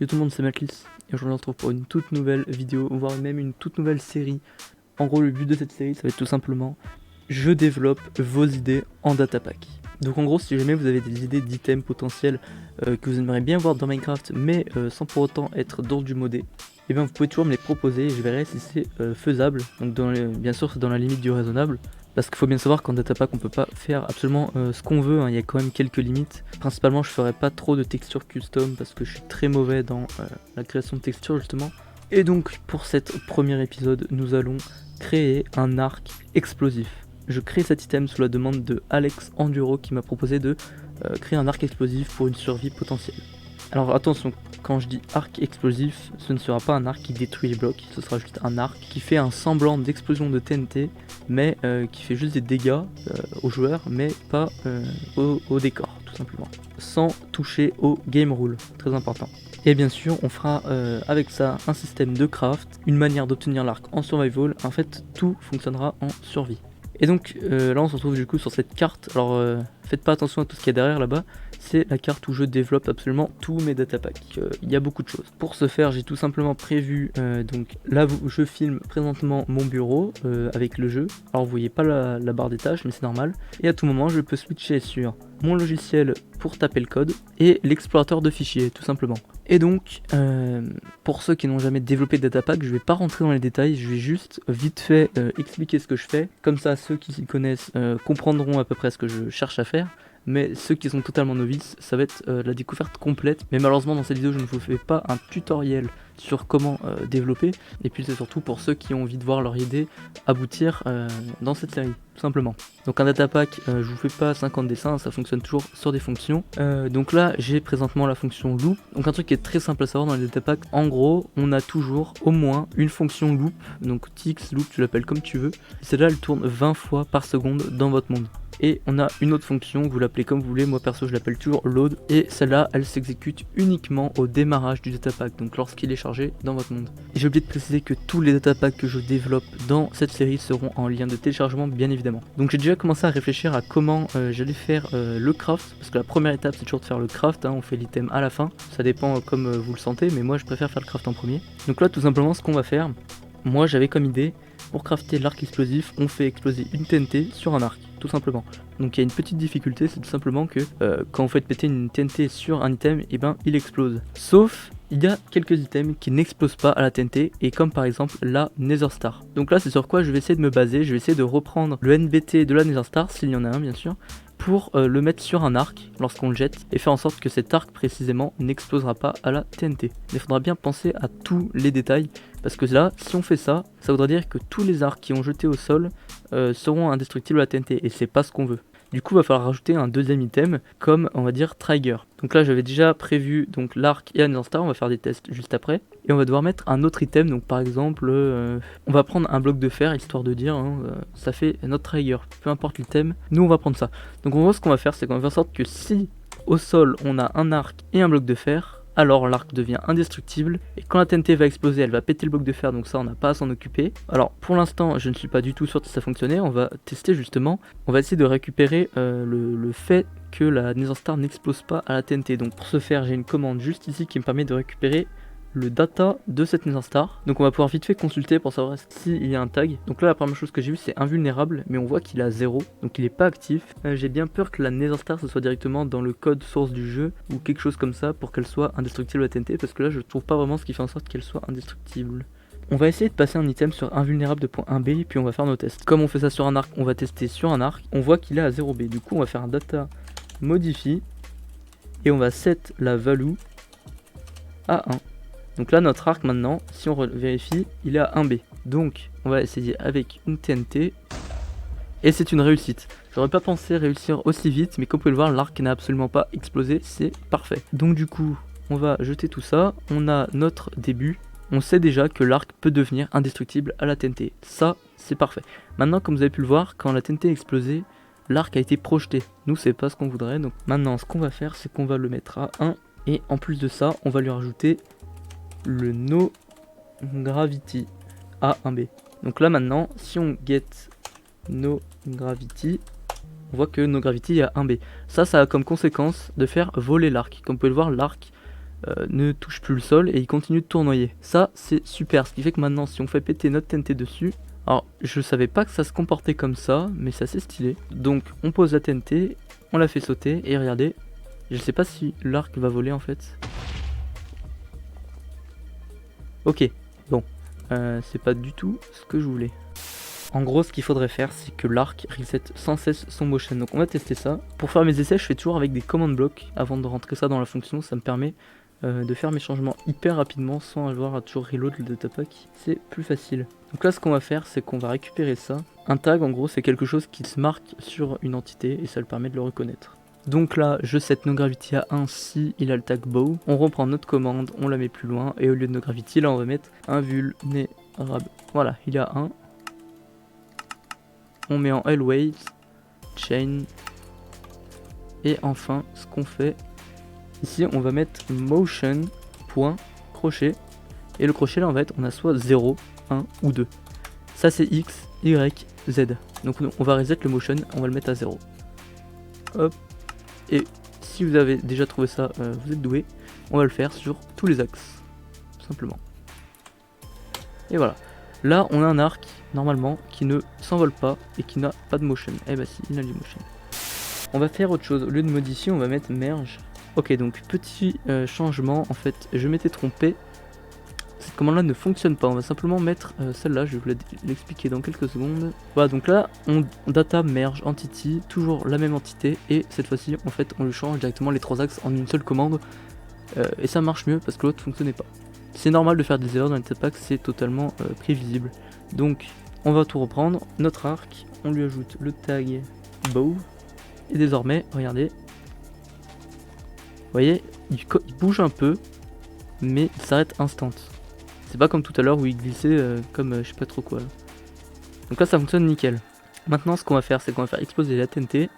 Yo tout le monde, c'est Matlis et aujourd'hui on se retrouve pour une toute nouvelle vidéo, voire même une toute nouvelle série. En gros, le but de cette série, ça va être tout simplement, je développe vos idées en datapack. Donc en gros, si jamais vous avez des idées d'items potentiels que vous aimeriez bien voir dans Minecraft, mais sans pour autant être dans du modé, et bien vous pouvez toujours me les proposer et je verrai si c'est faisable. Donc bien sûr, c'est dans la limite du raisonnable. Parce qu'il faut bien savoir qu'en datapack on peut pas faire absolument ce qu'on veut, hein. Il y a quand même quelques limites. Principalement je ferai pas trop de textures custom parce que je suis très mauvais dans la création de textures justement. Et donc pour cet premier épisode nous allons créer un arc explosif. Je crée cet item sous la demande de Alex Enduro qui m'a proposé de créer un arc explosif pour une survie potentielle. Alors attention, quand je dis arc explosif, ce ne sera pas un arc qui détruit les blocs, ce sera juste un arc qui fait un semblant d'explosion de TNT, mais qui fait juste des dégâts aux joueurs, mais pas au décor, tout simplement. Sans toucher au game rule, très important. Et bien sûr, on fera avec ça un système de craft, une manière d'obtenir l'arc en survival, en fait tout fonctionnera en survie. Et donc là on se retrouve du coup sur cette carte, alors faites pas attention à tout ce qu'il y a derrière là-bas, c'est la carte où je développe absolument tous mes datapacks. Il y a beaucoup de choses. Pour ce faire, j'ai tout simplement prévu, donc là je filme présentement mon bureau avec le jeu. Alors vous voyez pas la barre des tâches, mais c'est normal. Et à tout moment, je peux switcher sur mon logiciel pour taper le code et l'explorateur de fichiers, tout simplement. Et donc, pour ceux qui n'ont jamais développé de datapack, je vais pas rentrer dans les détails, je vais juste vite fait expliquer ce que je fais. Comme ça, ceux qui s'y connaissent comprendront à peu près ce que je cherche à faire. Mais ceux qui sont totalement novices, ça va être la découverte complète. Mais malheureusement dans cette vidéo je ne vous fais pas un tutoriel sur comment développer. Et puis c'est surtout pour ceux qui ont envie de voir leur idée aboutir dans cette série, tout simplement. Donc un datapack, je vous fais pas 50 dessins, ça fonctionne toujours sur des fonctions. Donc là j'ai présentement la fonction loop. Donc un truc qui est très simple à savoir dans les datapacks, en gros on a toujours au moins une fonction loop. Donc tx loop, tu l'appelles comme tu veux. Celle-là elle tourne 20 fois par seconde dans votre monde. Et on a une autre fonction, vous l'appelez comme vous voulez, moi perso je l'appelle toujours load, et celle-là elle s'exécute uniquement au démarrage du datapack, donc lorsqu'il est chargé dans votre monde. Et j'ai oublié de préciser que tous les datapacks que je développe dans cette série seront en lien de téléchargement bien évidemment. Donc j'ai déjà commencé à réfléchir à comment j'allais faire le craft, parce que la première étape c'est toujours de faire le craft, hein, on fait l'item à la fin, ça dépend comme vous le sentez, mais moi je préfère faire le craft en premier. Donc là tout simplement ce qu'on va faire, moi j'avais comme idée, pour crafter l'arc explosif, on fait exploser une TNT sur un arc, tout simplement. Donc il y a une petite difficulté, c'est tout simplement que quand vous faites péter une TNT sur un item, et ben il explose. Sauf, il y a quelques items qui n'explosent pas à la TNT, et comme par exemple la Nether Star. Donc là c'est sur quoi je vais essayer de me baser, je vais essayer de reprendre le NBT de la Nether Star, s'il y en a un bien sûr, pour le mettre sur un arc lorsqu'on le jette et faire en sorte que cet arc précisément n'explosera pas à la TNT. Mais il faudra bien penser à tous les détails parce que là, si on fait ça, ça voudra dire que tous les arcs qui ont jeté au sol seront indestructibles à la TNT et c'est pas ce qu'on veut. Du coup, il va falloir rajouter un deuxième item comme on va dire trigger. Donc là, j'avais déjà prévu donc l'arc et la Nether Star, on va faire des tests juste après. Et on va devoir mettre un autre item, donc par exemple, on va prendre un bloc de fer, histoire de dire, hein, ça fait notre trigger, peu importe l'item, nous on va prendre ça. Donc en gros, ce qu'on va faire, c'est qu'on va faire en sorte que si au sol on a un arc et un bloc de fer, alors l'arc devient indestructible, et quand la TNT va exploser, elle va péter le bloc de fer, donc ça on n'a pas à s'en occuper. Alors pour l'instant, je ne suis pas du tout sûr si ça fonctionnait, on va tester justement, on va essayer de récupérer le fait que la Nether Star n'explose pas à la TNT. Donc pour ce faire, j'ai une commande juste ici qui me permet de récupérer le data de cette Nether Star. Donc on va pouvoir vite fait consulter pour savoir s'il y a un tag. Donc là la première chose que j'ai vu c'est invulnérable, mais on voit qu'il a 0, donc il est pas actif. J'ai bien peur que la Nether Star ce soit directement dans le code source du jeu ou quelque chose comme ça pour qu'elle soit indestructible à TNT, parce que là je trouve pas vraiment ce qui fait en sorte qu'elle soit indestructible. On va essayer de passer un item sur invulnérable de point 1B et puis on va faire nos tests. Comme on fait ça sur un arc, on va tester sur un arc, on voit qu'il est à 0B. Du coup on va faire un data modifie et on va set la value à 1. Donc là notre arc maintenant, si on vérifie, il est à 1B. Donc on va essayer avec une TNT. Et c'est une réussite. J'aurais pas pensé réussir aussi vite, mais comme vous pouvez le voir, l'arc n'a absolument pas explosé, c'est parfait. Donc du coup, on va jeter tout ça, on a notre début. On sait déjà que l'arc peut devenir indestructible à la TNT. Ça, c'est parfait. Maintenant, comme vous avez pu le voir, quand la TNT a explosé, l'arc a été projeté. Nous, c'est pas ce qu'on voudrait. Donc maintenant, ce qu'on va faire, c'est qu'on va le mettre à 1. Et en plus de ça, on va lui rajouter le no gravity à 1B. Donc là maintenant, si on get no gravity, on voit que no gravity est à 1B. Ça a comme conséquence de faire voler l'arc. Comme vous pouvez le voir, l'arc ne touche plus le sol et il continue de tournoyer. Ça c'est super, ce qui fait que maintenant si on fait péter notre TNT dessus, alors je savais pas que ça se comportait comme ça, mais c'est assez stylé. Donc on pose la TNT, on la fait sauter et regardez, je sais pas si l'arc va voler en fait. Ok, bon, c'est pas du tout ce que je voulais. En gros, ce qu'il faudrait faire, c'est que l'arc reset sans cesse son motion. Donc on va tester ça. Pour faire mes essais, je fais toujours avec des command blocks avant de rentrer ça dans la fonction. Ça me permet de faire mes changements hyper rapidement sans avoir à toujours reload le datapack. C'est plus facile. Donc là, ce qu'on va faire, c'est qu'on va récupérer ça. Un tag, en gros, c'est quelque chose qui se marque sur une entité et ça le permet de le reconnaître. Donc là, je set NoGravity à 1 si il a le tag bow. On reprend notre commande, on la met plus loin et au lieu de NoGravity, là, on va mettre invulnérable. Voilà, il est à 1. On met en L-Wait, chain, et enfin ce qu'on fait ici, on va mettre motion, point, crochet, et le crochet là en fait on a soit 0, 1 ou 2. Ça c'est X, Y, Z. Donc on va reset le motion, on va le mettre à 0. Hop, et si vous avez déjà trouvé ça, vous êtes doué, on va le faire sur tous les axes, tout simplement. Et voilà. Là, on a un arc, normalement, qui ne s'envole pas et qui n'a pas de motion. Eh bah si, il a du motion. On va faire autre chose. Au lieu de modifier, on va mettre merge. Ok, donc petit changement. En fait, je m'étais trompé. Cette commande-là ne fonctionne pas. On va simplement mettre celle-là. Je vais vous l'expliquer dans quelques secondes. Voilà, donc là, on data merge entity, toujours la même entité. Et cette fois-ci, en fait, on lui change directement les trois axes en une seule commande. Et ça marche mieux parce que l'autre ne fonctionnait pas. C'est normal de faire des erreurs dans les datapack, c'est totalement prévisible. Donc on va tout reprendre, notre arc, on lui ajoute le tag bow, et désormais, regardez, vous voyez, il bouge un peu, mais il s'arrête instant. C'est pas comme tout à l'heure où il glissait comme je sais pas trop quoi. Là. Donc là ça fonctionne nickel. Maintenant ce qu'on va faire, c'est qu'on va faire exploser la TNT.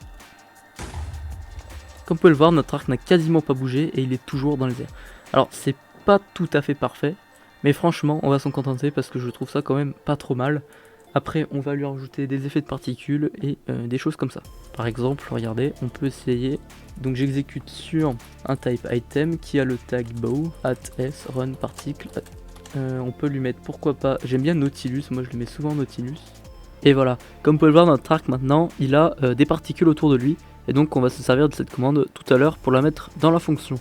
Comme vous pouvez le voir, notre arc n'a quasiment pas bougé et il est toujours dans les airs. Alors c'est pas tout à fait parfait, mais franchement on va s'en contenter parce que je trouve ça quand même pas trop mal. Après on va lui rajouter des effets de particules et des choses comme ça. Par exemple, regardez, on peut essayer, donc j'exécute sur un type item qui a le tag bow, @s, run particle, on peut lui mettre pourquoi pas, j'aime bien Nautilus, moi je le mets souvent Nautilus. Et voilà, comme vous pouvez le voir notre arc maintenant, il a des particules autour de lui, et donc on va se servir de cette commande tout à l'heure pour la mettre dans la fonction.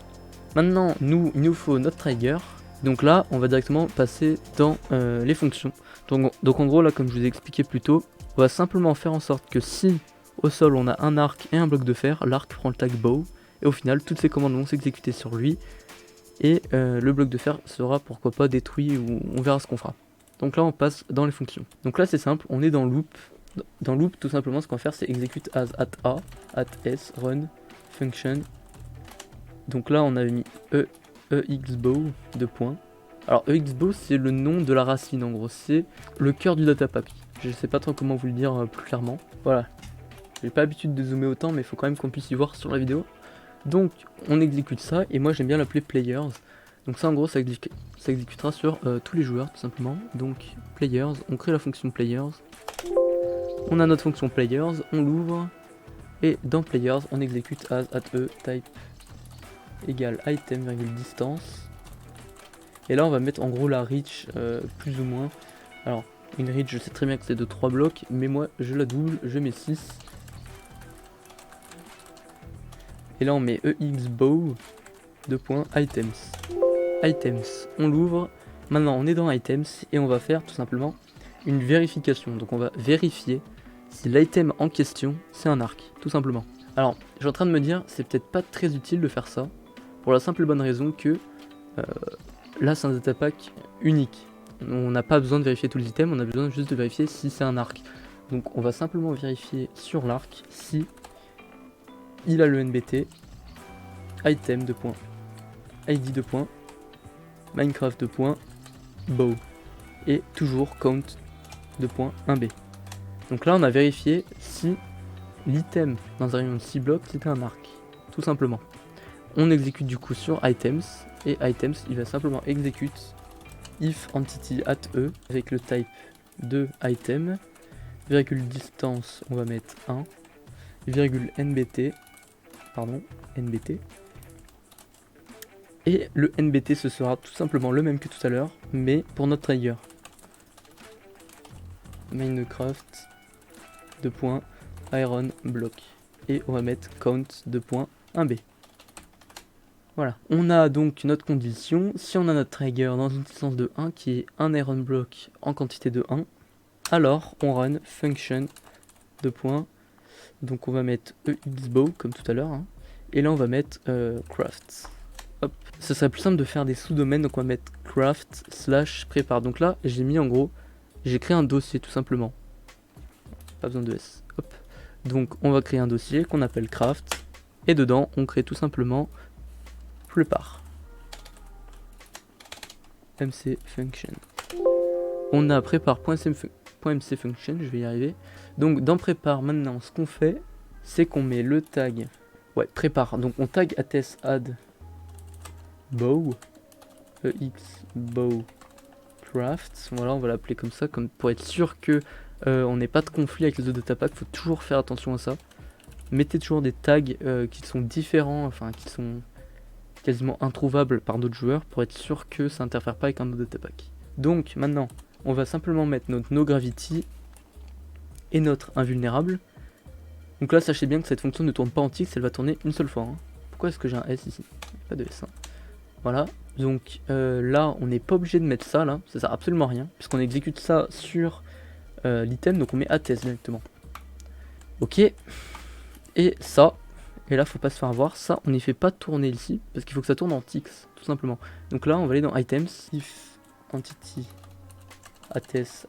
Maintenant, il nous faut notre trigger. Donc là, on va directement passer dans les fonctions. Donc en gros, là, comme je vous ai expliqué plus tôt, on va simplement faire en sorte que si au sol on a un arc et un bloc de fer, l'arc prend le tag bow. Et au final, toutes ces commandes vont s'exécuter sur lui. Et le bloc de fer sera pourquoi pas détruit ou on verra ce qu'on fera. Donc là, on passe dans les fonctions. Donc là, c'est simple, on est dans loop. Dans loop, tout simplement, ce qu'on va faire, c'est execute as @a, @s, run, function. Donc là on avait mis exbow, 2 points. Alors exbow c'est le nom de la racine en gros, c'est le cœur du datapack. Je sais pas trop comment vous le dire plus clairement. Voilà, j'ai pas l'habitude de zoomer autant mais il faut quand même qu'on puisse y voir sur la vidéo. Donc on exécute ça et moi j'aime bien l'appeler players. Donc ça en gros ça exécutera sur tous les joueurs tout simplement. Donc players, on crée la fonction players. On a notre fonction players, on l'ouvre. Et dans players on exécute as @e type égale item virgule distance. Et là on va mettre en gros la reach plus ou moins. Alors une reach je sais très bien que c'est de 3 blocs, mais moi je la double, je mets 6. Et là on met exbow, 2 points, items. Items, on l'ouvre. Maintenant on est dans items et on va faire tout simplement une vérification. Donc on va vérifier si l'item en question c'est un arc, tout simplement. Alors je suis en train de me dire c'est peut-être pas très utile de faire ça. Pour la simple et bonne raison que là c'est un datapack unique. On n'a pas besoin de vérifier tous les items, on a besoin juste de vérifier si c'est un arc. Donc on va simplement vérifier sur l'arc si il a le NBT, item 2 points, ID 2 points, Minecraft 2 points, bow. Et toujours count 2 points 1B. Donc là on a vérifié si l'item dans un rayon de 6 blocs c'était un arc, tout simplement. On exécute du coup sur items et items il va simplement exécute if entity @e avec le type de item, virgule distance on va mettre 1, virgule nbt, pardon, nbt, Et le NBT ce sera tout simplement le même que tout à l'heure, mais pour notre trigger. Minecraft, 2 points, iron block. Et on va mettre count, 2 points, 1B. Voilà, on a donc notre condition. Si on a notre trigger dans une distance de 1 qui est un iron block en quantité de 1, alors on run function, 2 points. Donc on va mettre exbow comme tout à l'heure. Hein. Et là on va mettre craft. Hop. Ce serait plus simple de faire des sous-domaines, donc on va mettre craft / prépare. Donc là j'ai mis en gros, j'ai créé un dossier tout simplement. Pas besoin de S. Hop. Donc on va créer un dossier qu'on appelle craft. Et dedans on crée tout simplement prépare. MC function. On a prépare.mc function, je vais y arriver. Donc dans prépare maintenant ce qu'on fait, c'est qu'on met le tag. Ouais, prépare. Donc on tag attest add bow ex bow craft. Voilà, on va l'appeler comme ça, comme pour être sûr que on n'ait pas de conflit avec les autres datapack. Faut toujours faire attention à ça. Mettez toujours des tags qui sont différents, enfin qui sont quasiment introuvables par d'autres joueurs pour être sûr que ça n'interfère pas avec un autre datapack. Donc maintenant, on va simplement mettre notre no-gravity et notre invulnérable. Donc là, sachez bien que cette fonction ne tourne pas en ticks, elle va tourner une seule fois. Hein. Pourquoi est-ce que j'ai un S ici? Pas de S. Hein. Voilà, donc là, on n'est pas obligé de mettre ça, là, ça sert absolument à rien, puisqu'on exécute ça sur l'item, donc on met attest directement. Ok, et ça, et là, faut pas se faire avoir, ça, on n'y fait pas tourner ici, parce qu'il faut que ça tourne en ticks, tout simplement. Donc là, on va aller dans items, if entity attest.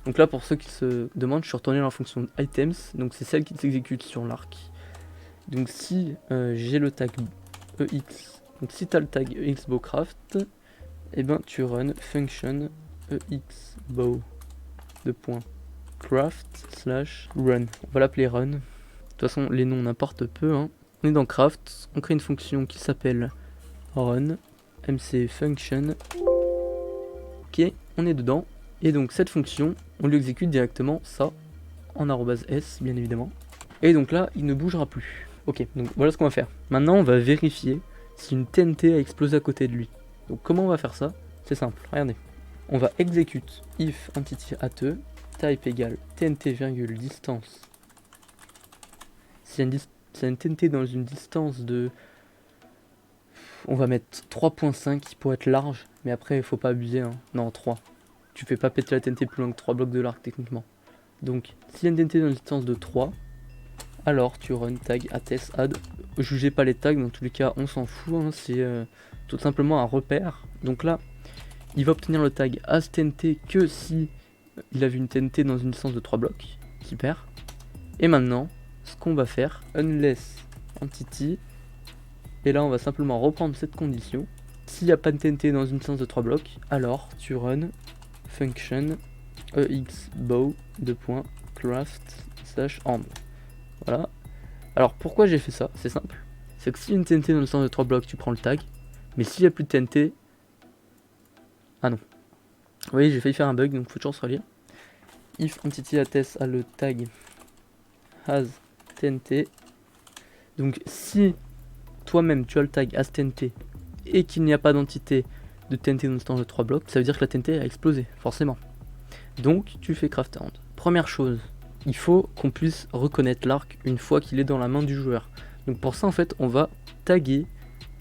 Donc là, pour ceux qui se demandent, je suis retourné dans la fonction items, donc c'est celle qui s'exécute sur l'arc. Donc si j'ai le tag EX, donc si tu as le tag EXBowCraft, et ben tu run function EXBow de point craft / run. On va l'appeler run. De toute façon, les noms n'importent peu. Hein. On est dans craft, on crée une fonction qui s'appelle run, mc function. Ok, on est dedans. Et donc cette fonction, on lui exécute directement ça en @s bien évidemment. Et donc là, il ne bougera plus. Ok, donc voilà ce qu'on va faire. Maintenant, on va vérifier si une TNT a explosé à côté de lui. Donc comment on va faire ça? C'est simple, regardez. On va exécute if entity at type égale TNT virgule distance. S'il y a une TNT dans une distance de... On va mettre 3.5 pour être large, mais après il faut pas abuser. Hein. Non, 3. Tu fais pas péter la TNT plus loin que 3 blocs de l'arc techniquement. Donc, s'il y a une TNT dans une distance de 3, alors tu run tag attest add. Jugez pas les tags, dans tous les cas on s'en fout, hein, c'est tout simplement un repère. Donc là, il va obtenir le tag as TNT que si il a vu une TNT dans une distance de 3 blocs. Super. Et maintenant, ce qu'on va faire, unless entity, et là on va simplement reprendre cette condition. S'il n'y a pas de TNT dans une distance de 3 blocs, alors tu run function exbow de point craft / end. Voilà. Alors pourquoi j'ai fait ça? C'est simple. C'est que si une TNT dans le sens de 3 blocs, tu prends le tag. Mais s'il n'y a plus de TNT... Ah non. Vous voyez, j'ai failli faire un bug, donc faut toujours se relire. If entity attest a le tag has TNT. Donc si toi-même tu as le tag has TNT et qu'il n'y a pas d'entité de TNT dans le sens de 3 blocs, ça veut dire que la TNT a explosé, forcément. Donc tu fais craft end. Première chose, il faut qu'on puisse reconnaître l'arc une fois qu'il est dans la main du joueur. Donc pour ça en fait on va taguer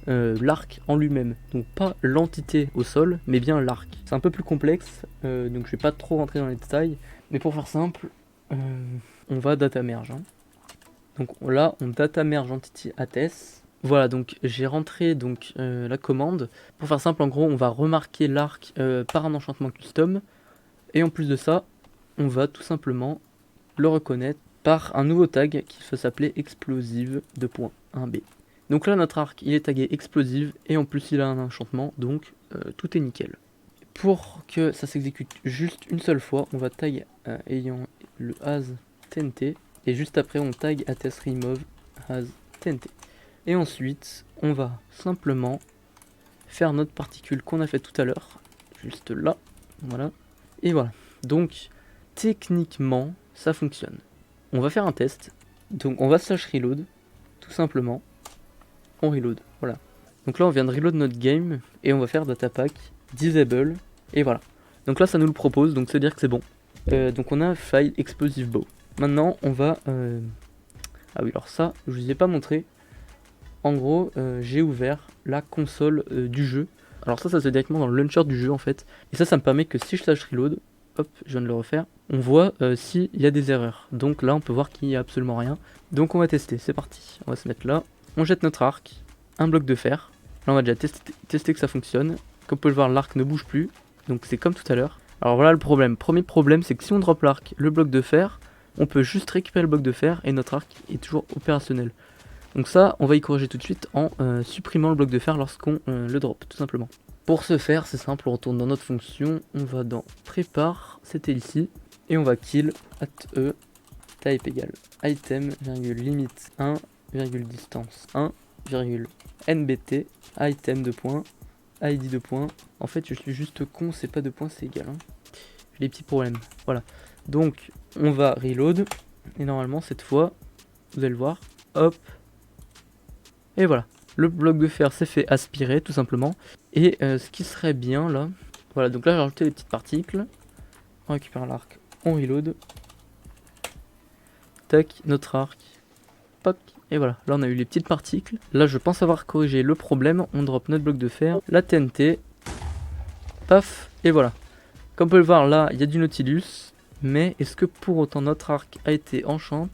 l'arc en lui-même. Donc pas l'entité au sol mais bien l'arc. C'est un peu plus complexe donc je vais pas trop rentrer dans les détails. Mais pour faire simple on va data merge. Hein. Donc là on data merge entity attest. Voilà donc j'ai rentré donc la commande. Pour faire simple en gros on va remarquer l'arc par un enchantement custom. Et en plus de ça on va tout simplement le reconnaître par un nouveau tag qui va s'appeler explosive 2.1b. Donc là notre arc il est tagué explosive et en plus il a un enchantement donc tout est nickel. Pour que ça s'exécute juste une seule fois on va tag ayant le as TNT et juste après on tag attest remove as TNT. Et ensuite on va simplement faire notre particule qu'on a fait tout à l'heure juste là, voilà, et voilà. Donc techniquement ça fonctionne. On va faire un test. Donc on va /reload, tout simplement. On reload, voilà. Donc là on vient de reload notre game et on va faire datapack disable et voilà. Donc là ça nous le propose, donc c'est dire que c'est bon. Donc on a file explosive bow. Maintenant on va... Ah oui, alors ça je vous ai pas montré. En gros j'ai ouvert la console du jeu. Alors ça se fait directement dans le launcher du jeu en fait. Et ça me permet que si je slash reload, hop je viens de le refaire, on voit s'il y a des erreurs. Donc là on peut voir qu'il n'y a absolument rien. Donc on va tester, c'est parti. On va se mettre là, on jette notre arc, un bloc de fer. Là on va déjà tester que ça fonctionne. Comme vous pouvez le voir, l'arc ne bouge plus, donc c'est comme tout à l'heure. Alors voilà le problème. Premier problème, c'est que si on drop l'arc, le bloc de fer, on peut juste récupérer le bloc de fer et notre arc est toujours opérationnel. Donc ça, on va y corriger tout de suite en supprimant le bloc de fer lorsqu'on le drop, tout simplement. Pour ce faire, c'est simple, on retourne dans notre fonction, on va dans prépare, c'était ici, et on va kill @e type égale item, limit 1, distance 1, nbt, item 2 points, id 2 points. En fait, je suis juste con, c'est pas 2 points, c'est égal. Hein. J'ai des petits problèmes. Voilà. Donc, on va reload. Et normalement, cette fois, vous allez le voir. Hop. Et voilà. Le bloc de fer s'est fait aspirer, tout simplement. Et ce qui serait bien, là... Voilà, donc là, j'ai rajouté les petites particules. On récupère l'arc. On reload. Tac, notre arc. Poc. Et voilà, là on a eu les petites particules. Là je pense avoir corrigé le problème. On drop notre bloc de fer, la TNT. Paf, et voilà. Comme vous pouvez le voir là, il y a du Nautilus. Mais est-ce que pour autant notre arc a été enchant?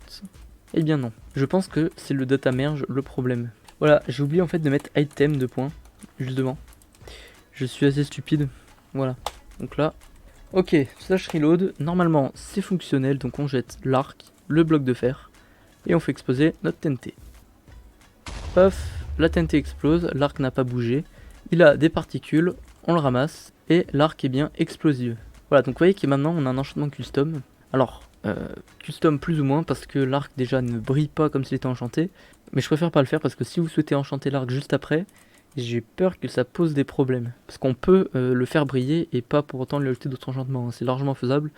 Eh bien non. Je pense que c'est le data merge le problème. Voilà, j'ai oublié en fait de mettre item 2 points. Juste devant. Je suis assez stupide. Voilà. Donc là. Ok, slash reload. Normalement c'est fonctionnel. Donc on jette l'arc, le bloc de fer. Et on fait exploser notre TNT. Paf, la TNT explose, l'arc n'a pas bougé. Il a des particules, on le ramasse, et l'arc est bien explosif. Voilà, donc vous voyez que maintenant on a un enchantement custom. Alors, custom plus ou moins, parce que l'arc déjà ne brille pas comme s'il était enchanté. Mais je préfère pas le faire, parce que si vous souhaitez enchanter l'arc juste après, j'ai peur que ça pose des problèmes. Parce qu'on peut le faire briller, et pas pour autant lui ajouter d'autres enchantements, hein. C'est largement faisable.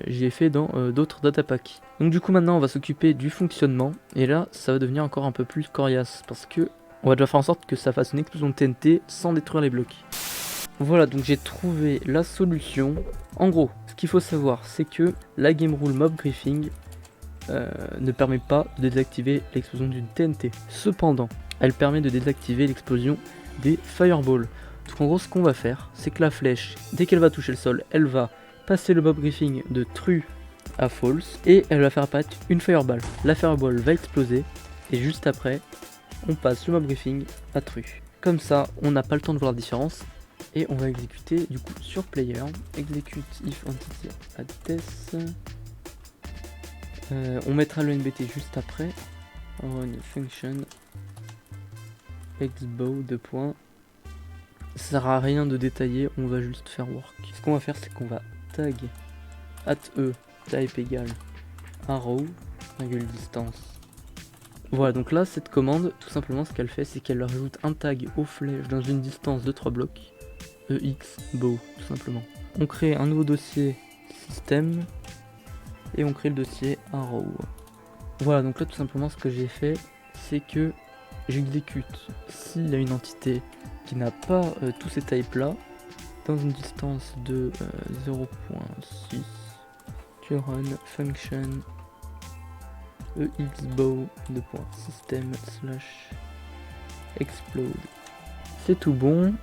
J'y ai fait dans d'autres datapacks. Donc du coup maintenant on va s'occuper du fonctionnement. Et là ça va devenir encore un peu plus coriace. Parce que on va devoir faire en sorte que ça fasse une explosion de TNT sans détruire les blocs. Voilà, donc j'ai trouvé la solution. En gros, ce qu'il faut savoir, c'est que la game rule mob griefing ne permet pas de désactiver l'explosion d'une TNT. Cependant, elle permet de désactiver l'explosion des fireballs. Donc en gros, ce qu'on va faire, c'est que la flèche, dès qu'elle va toucher le sol, elle va passer le mob griefing de true à false et elle va faire apparaître une fireball. La fireball va exploser et juste après, on passe le mob griefing à true. Comme ça, on n'a pas le temps de voir la différence. Et on va exécuter du coup sur player, execute if entity address. On mettra le NBT juste après. Run function xbow 2 points. Ça sert à rien de détailler, on va juste faire work. Ce qu'on va faire, c'est qu'on va tag @e type égale arrow distance. Voilà, donc là cette commande, tout simplement ce qu'elle fait, c'est qu'elle rajoute un tag aux flèches dans une distance de 3 blocs. exbow tout simplement. On crée un nouveau dossier système et on crée le dossier arrow. Voilà, donc là tout simplement ce que j'ai fait, c'est que j'exécute s'il y a une entité qui n'a pas tous ces types là dans une distance de 0.6, tu run function exbow system / explode. C'est tout bon.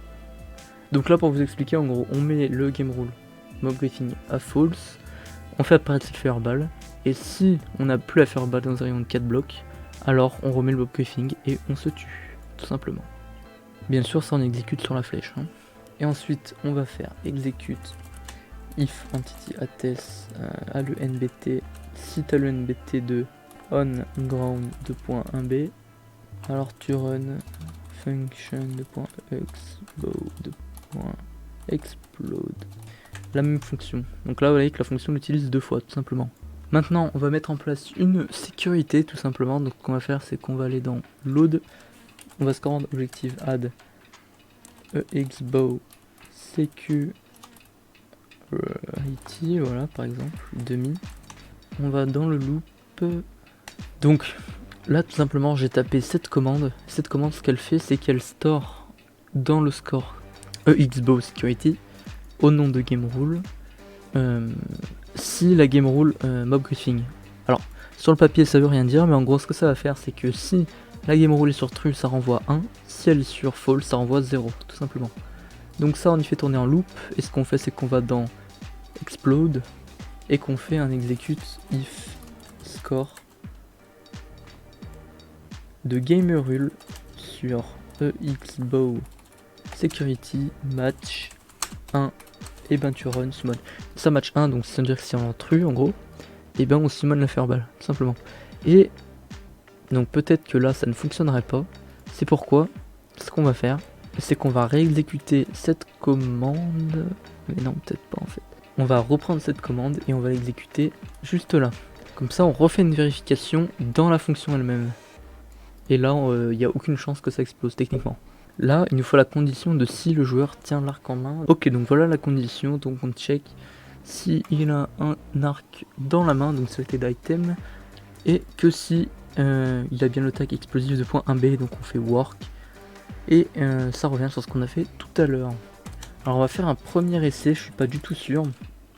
Donc là pour vous expliquer, en gros on met le game rule mob griefing à false, on fait apparaître cette fireball, et si on n'a plus la fireball dans un rayon de 4 blocs, alors on remet le mob griefing et on se tue, tout simplement. Bien sûr ça on exécute sur la flèche, hein. Et ensuite on va faire execute if entity attest à le nbt, si tu as le nbt de on ground 2.1b, alors tu run function 2.exbow2.explode, la même fonction. Donc là vous voyez que la fonction l'utilise 2 fois tout simplement. Maintenant on va mettre en place une sécurité tout simplement. Donc ce qu'on va faire, c'est qu'on va aller dans load, on va se commande objective add exbow security, voilà par exemple demi. On va dans le loop. Donc là tout simplement j'ai tapé cette commande. Cette commande, ce qu'elle fait, c'est qu'elle store dans le score EXBO Security au nom de game rule si la game rule mob griefing. Alors sur le papier ça veut rien dire, mais en gros ce que ça va faire, c'est que si la game rule est sur true, ça renvoie 1, si elle est sur false, ça renvoie 0, tout simplement. Donc ça on y fait tourner en loop, et ce qu'on fait, c'est qu'on va dans explode et qu'on fait un execute if score de game rule sur EXBO security match 1, et ben tu run summon. Ça match 1, donc ça veut dire que si on est en true en gros, et ben on summon la fireball, tout simplement. Et donc peut-être que là ça ne fonctionnerait pas. C'est pourquoi ce qu'on va faire, c'est qu'on va réexécuter cette commande. Mais non, peut-être pas en fait. On va reprendre cette commande et on va l'exécuter juste là. Comme ça on refait une vérification dans la fonction elle-même. Et là il n'y a aucune chance que ça explose techniquement. Là il nous faut la condition de si le joueur tient l'arc en main. Ok, donc voilà la condition, donc on check si il a un arc dans la main, donc selected item, et que si il a bien le tag explosif de point 1B, donc on fait work, et ça revient sur ce qu'on a fait tout à l'heure. Alors on va faire un premier essai, je suis pas du tout sûr,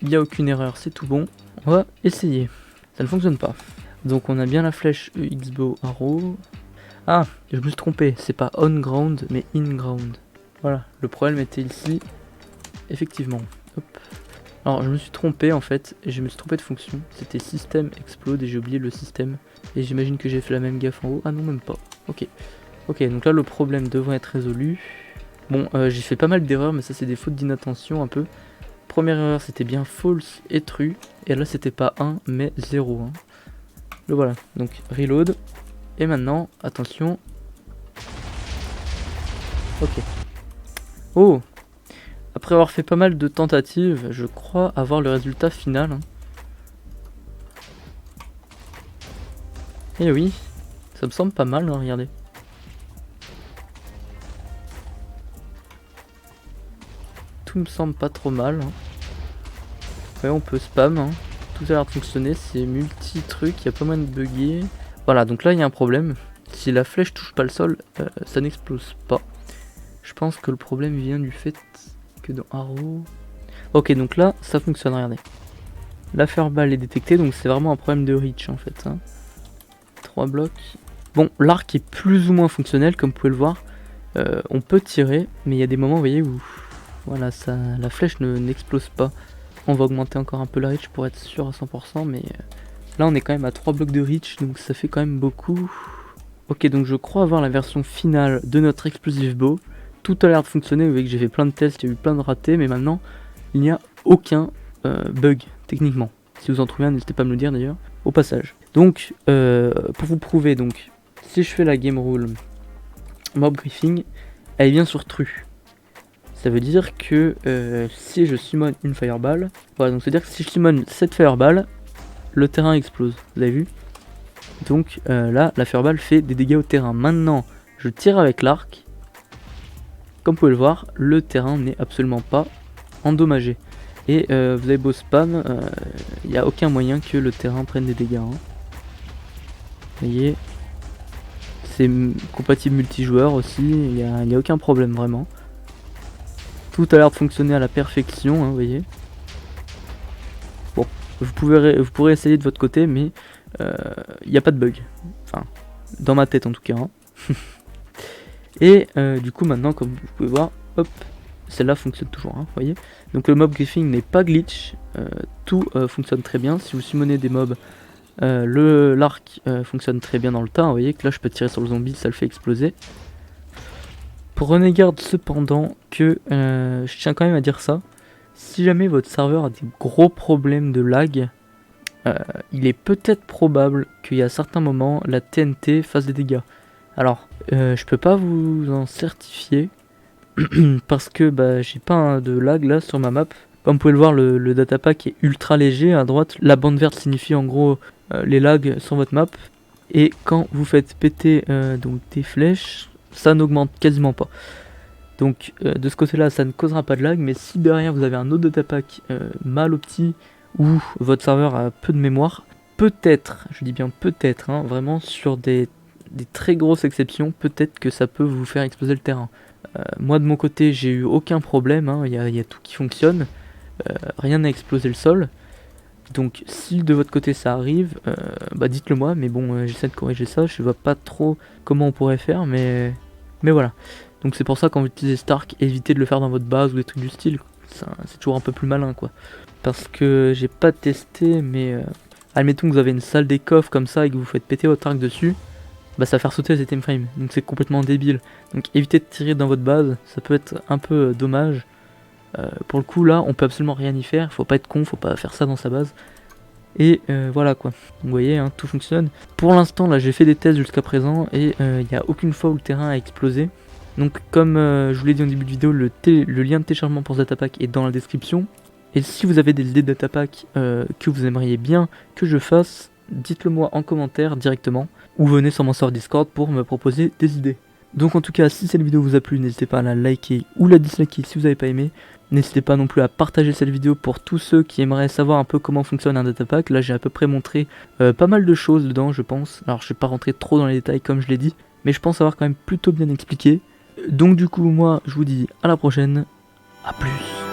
il n'y a aucune erreur, c'est tout bon, on va essayer. Ça ne fonctionne pas. Donc on a bien la flèche EXBO arrow. Ah, je me suis trompé, c'est pas on ground mais in ground. Voilà, le problème était ici, effectivement. Hop. Alors je me suis trompé en fait, et je me suis trompé de fonction, c'était système explode et j'ai oublié le système. Et j'imagine que j'ai fait la même gaffe en haut, ah non même pas, ok. Ok, donc là le problème devrait être résolu. Bon, j'ai fait pas mal d'erreurs, mais ça c'est des fautes d'inattention un peu. Première erreur, c'était bien false et true, et là c'était pas 1 mais 0. Hein. Le voilà, donc reload, et maintenant, attention. Ok. Oh! Après avoir fait pas mal de tentatives, je crois avoir le résultat final. Hein. Et oui, ça me semble pas mal, hein, regardez. Tout me semble pas trop mal. Hein. Ouais, on peut spam. Hein. Tout a l'air de fonctionner, c'est multi-truc, il y a pas mal de buggés. Voilà, donc là il y a un problème. Si la flèche touche pas le sol, ça n'explose pas. Je pense que le problème vient du fait que dans Arrow... Ok, donc là, ça fonctionne, regardez. La fireball est détectée, donc c'est vraiment un problème de reach en fait. Hein. 3 blocs. Bon, l'arc est plus ou moins fonctionnel, comme vous pouvez le voir. On peut tirer, mais il y a des moments, vous voyez, où voilà, ça, la flèche n'explose pas. On va augmenter encore un peu la reach pour être sûr à 100%, mais là on est quand même à 3 blocs de reach, donc ça fait quand même beaucoup. Ok, donc je crois avoir la version finale de notre explosive bow. Tout a l'air de fonctionner, vous voyez que j'ai fait plein de tests, il y a eu plein de ratés, mais maintenant il n'y a aucun bug techniquement. Si vous en trouvez un, n'hésitez pas à me le dire d'ailleurs, au passage. Donc, pour vous prouver, donc, si je fais la game rule mob griefing, elle vient sur true. Ça veut dire que si je summon une fireball, voilà, donc c'est à dire que si je summon cette fireball, le terrain explose, vous avez vu? Donc là, la fireball fait des dégâts au terrain. Maintenant, je tire avec l'arc. Comme vous pouvez le voir, le terrain n'est absolument pas endommagé. Et vous avez beau spam, il n'y a aucun moyen que le terrain prenne des dégâts. Hein. Vous voyez, c'est compatible multijoueur aussi, il n'y a aucun problème vraiment. Tout a l'air de fonctionner à la perfection, hein, vous voyez. Bon, vous pourrez essayer de votre côté, mais il n'y a pas de bug. Enfin, dans ma tête en tout cas. Hein. Et du coup maintenant, comme vous pouvez voir, hop, celle-là fonctionne toujours, hein, vous voyez. Donc le mob griefing n'est pas glitch, tout fonctionne très bien. Si vous summonez des mobs, l'arc fonctionne très bien dans le tas. Vous voyez que là je peux tirer sur le zombie, ça le fait exploser. Prenez garde cependant que, je tiens quand même à dire ça, si jamais votre serveur a des gros problèmes de lag, il est peut-être probable qu'il y a certains moments la TNT fasse des dégâts. Alors, je peux pas vous en certifier parce que bah, j'ai pas de lag là sur ma map. Comme vous pouvez le voir, le datapack est ultra léger. À droite, la bande verte signifie en gros les lags sur votre map. Et quand vous faites péter donc des flèches, ça n'augmente quasiment pas. Donc de ce côté-là, ça ne causera pas de lag. Mais si derrière vous avez un autre datapack mal opti ou votre serveur a peu de mémoire, peut-être, je dis bien peut-être, hein, vraiment sur des des très grosses exceptions, peut-être que ça peut vous faire exploser le terrain. Moi de mon côté j'ai eu aucun problème, hein, y a tout qui fonctionne, rien n'a explosé le sol. Donc si de votre côté ça arrive, bah dites-le moi, mais bon j'essaie de corriger ça, je vois pas trop comment on pourrait faire, mais voilà. Donc c'est pour ça quand vous utilisez Stark, évitez de le faire dans votre base ou des trucs du style, c'est toujours un peu plus malin quoi. Parce que j'ai pas testé, mais admettons que vous avez une salle des coffres comme ça et que vous faites péter votre arc dessus, bah ça va faire sauter les item frames, donc c'est complètement débile. Donc évitez de tirer dans votre base, ça peut être un peu dommage. Pour le coup là on peut absolument rien y faire, faut pas être con, faut pas faire ça dans sa base. Et voilà quoi, donc, vous voyez hein, tout fonctionne. Pour l'instant là j'ai fait des tests jusqu'à présent et il n'y a aucune fois où le terrain a explosé. Donc comme je vous l'ai dit au début de vidéo, le lien de téléchargement pour ce datapack est dans la description. Et si vous avez des idées de datapack que vous aimeriez bien que je fasse, dites-le moi en commentaire directement. Ou venez sur mon serveur Discord pour me proposer des idées. Donc en tout cas, si cette vidéo vous a plu, n'hésitez pas à la liker ou la disliker si vous n'avez pas aimé. N'hésitez pas non plus à partager cette vidéo pour tous ceux qui aimeraient savoir un peu comment fonctionne un datapack. Là j'ai à peu près montré pas mal de choses dedans je pense. Alors je vais pas rentrer trop dans les détails comme je l'ai dit, mais je pense avoir quand même plutôt bien expliqué. Donc du coup moi je vous dis à la prochaine, à plus.